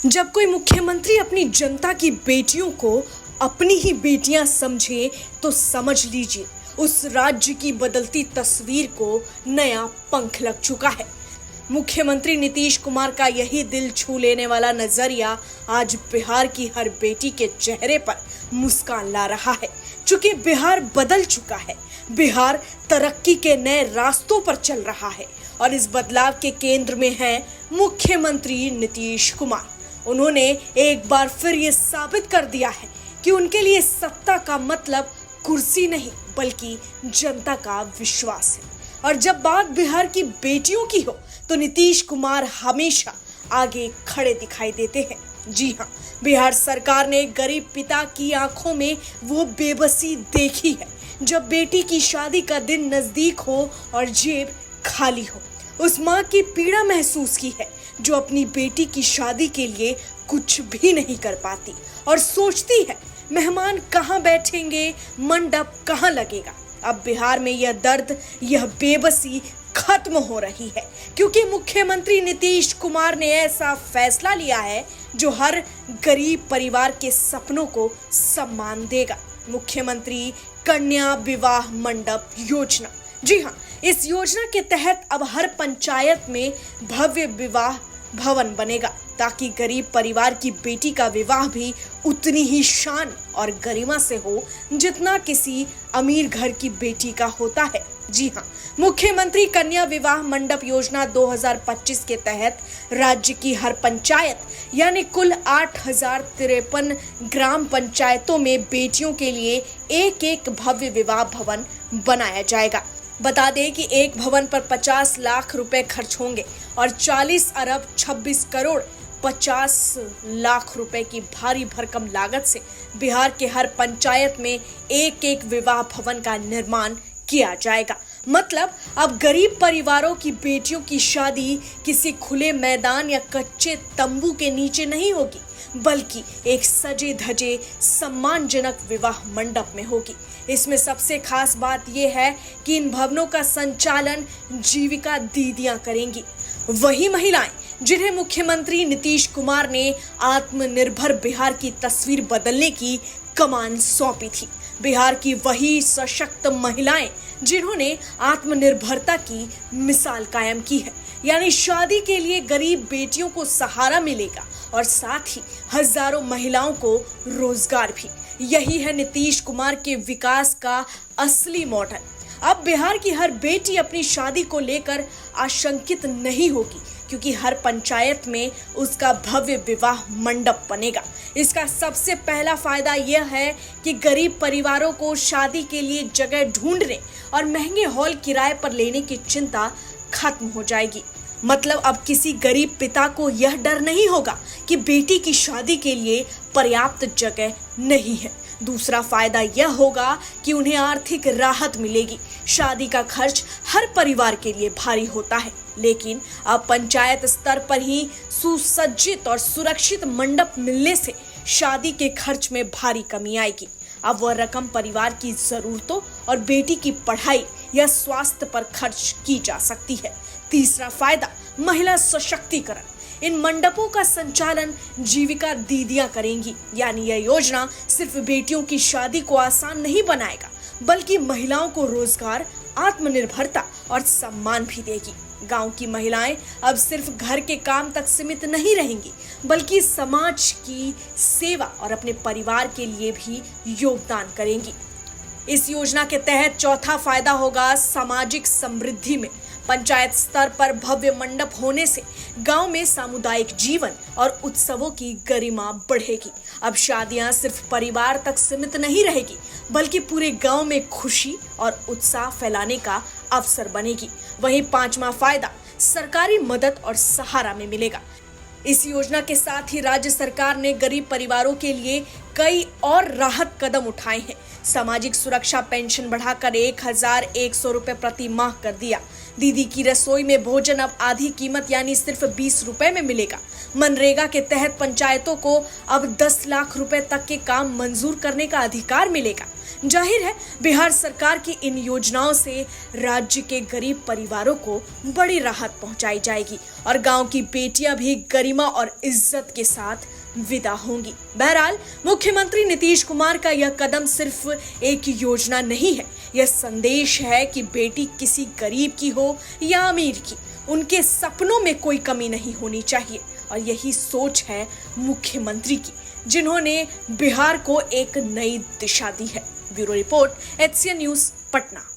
जब कोई मुख्यमंत्री अपनी जनता की बेटियों को अपनी ही बेटियां समझे तो समझ लीजिए उस राज्य की बदलती तस्वीर को नया पंख लग चुका है। मुख्यमंत्री नीतीश कुमार का यही दिल छू लेने वाला नजरिया आज बिहार की हर बेटी के चेहरे पर मुस्कान ला रहा है। चूंकि बिहार बदल चुका है, बिहार तरक्की के नए रास्तों पर चल रहा है और इस बदलाव के केंद्र में है मुख्यमंत्री नीतीश कुमार। उन्होंने एक बार फिर ये साबित कर दिया है कि उनके लिए सत्ता का मतलब कुर्सी नहीं बल्कि जनता का विश्वास है। और जब बात बिहार की बेटियों की हो तो नीतीश कुमार हमेशा आगे खड़े दिखाई देते हैं। जी हाँ, बिहार सरकार ने गरीब पिता की आंखों में वो बेबसी देखी है जब बेटी की शादी का दिन नजदीक हो और जेब खाली हो। उस माँ की पीड़ा महसूस की है जो अपनी बेटी की शादी के लिए कुछ भी नहीं कर पाती और सोचती है मेहमान कहाँ बैठेंगे, मंडप कहाँ लगेगा। अब बिहार में यह दर्द, यह बेबसी खत्म हो रही है क्योंकि मुख्यमंत्री नीतीश कुमार ने ऐसा फैसला लिया है जो हर गरीब परिवार के सपनों को सम्मान देगा। मुख्यमंत्री कन्या विवाह मंडप योजना। जी हाँ, इस योजना के तहत अब हर पंचायत में भव्य विवाह भवन बनेगा ताकि गरीब परिवार की बेटी का विवाह भी उतनी ही शान और गरिमा से हो जितना किसी अमीर घर की बेटी का होता है। जी हाँ, मुख्यमंत्री कन्या विवाह मंडप योजना 2025 के तहत राज्य की हर पंचायत यानी कुल 8053 ग्राम पंचायतों में बेटियों के लिए एक एक भव्य विवाह भवन बनाया जाएगा। बता दें कि एक भवन पर 50 लाख रुपए खर्च होंगे और 40 अरब 26 करोड़ 50 लाख रुपए की भारी भरकम लागत से बिहार के हर पंचायत में एक एक विवाह भवन का निर्माण किया जाएगा। मतलब अब गरीब परिवारों की बेटियों की शादी किसी खुले मैदान या कच्चे तंबू के नीचे नहीं होगी बल्कि एक सजे धजे सम्मानजनक विवाह मंडप में होगी। इसमें सबसे खास बात यह है कि इन भवनों का संचालन जीविका दीदियां करेंगी, वही महिलाएं जिन्हें मुख्यमंत्री नीतीश कुमार ने आत्मनिर्भर बिहार की तस्वीर बदलने की कमान सौंपी थी। बिहार की वही सशक्त महिलाएं जिन्होंने आत्मनिर्भरता की मिसाल कायम की है। यानी शादी के लिए गरीब बेटियों को सहारा मिलेगा और साथ ही हजारों महिलाओं को रोजगार भी। यही है नीतीश कुमार के विकास का असली मॉडल। अब बिहार की हर बेटी अपनी शादी को लेकर आशंकित नहीं होगी क्योंकि हर पंचायत में उसका भव्य विवाह मंडप बनेगा। इसका सबसे पहला फायदा यह है कि गरीब परिवारों को शादी के लिए जगह ढूंढने और महंगे हॉल किराए पर लेने की चिंता खत्म हो जाएगी। मतलब अब किसी गरीब पिता को यह डर नहीं होगा कि बेटी की शादी के लिए पर्याप्त जगह नहीं है। दूसरा फायदा यह होगा कि उन्हें आर्थिक राहत मिलेगी। शादी का खर्च हर परिवार के लिए भारी होता है, लेकिन अब पंचायत स्तर पर ही सुसज्जित और सुरक्षित मंडप मिलने से शादी के खर्च में भारी कमी आएगी। अब वह रकम परिवार की जरूरतों और बेटी की पढ़ाई या स्वास्थ्य पर खर्च की जा सकती है। तीसरा फायदा महिला सशक्तिकरण। इन मंडपों का संचालन जीविका दीदियां करेंगी। यानी यह योजना सिर्फ बेटियों की शादी को आसान नहीं बनाएगा बल्कि महिलाओं को रोजगार, आत्मनिर्भरता और सम्मान भी देगी। गांव की महिलाएं अब सिर्फ घर के काम तक सीमित नहीं रहेंगी बल्कि समाज की सेवा और अपने परिवार के लिए भी योगदान करेंगी। इस योजना के तहत चौथा फायदा होगा सामाजिक समृद्धि में। पंचायत स्तर पर भव्य मंडप होने से गांव में सामुदायिक जीवन और उत्सवों की गरिमा बढ़ेगी। अब शादियां सिर्फ परिवार तक सीमित नहीं रहेगी बल्कि पूरे गांव में खुशी और उत्साह फैलाने का अवसर बनेगी। वहीं पांचवा फायदा सरकारी मदद और सहारा में मिलेगा। इस योजना के साथ ही राज्य सरकार ने गरीब परिवारों के लिए कई और राहत कदम उठाए हैं। सामाजिक सुरक्षा पेंशन बढ़ाकर 1100 रुपए प्रति माह कर दिया। दीदी की रसोई में भोजन अब आधी कीमत यानी सिर्फ 20 रुपए में मिलेगा। मनरेगा के तहत पंचायतों को अब 10 लाख रुपए तक के काम मंजूर करने का अधिकार मिलेगा। जाहिर है बिहार सरकार की इन योजनाओं से राज्य के गरीब परिवारों को बड़ी राहत पहुंचाई जाएगी और गांव की बेटियां भी गरिमा और इज्जत के साथ विदा होंगी। बहरहाल मुख्यमंत्री नीतीश कुमार का यह कदम सिर्फ एक योजना नहीं है, यह संदेश है कि बेटी किसी गरीब की हो या अमीर की, उनके सपनों में कोई कमी नहीं होनी चाहिए। और यही सोच है मुख्यमंत्री की, जिन्होंने बिहार को एक नई दिशा दी है। Bureau report, HCN news, Patna.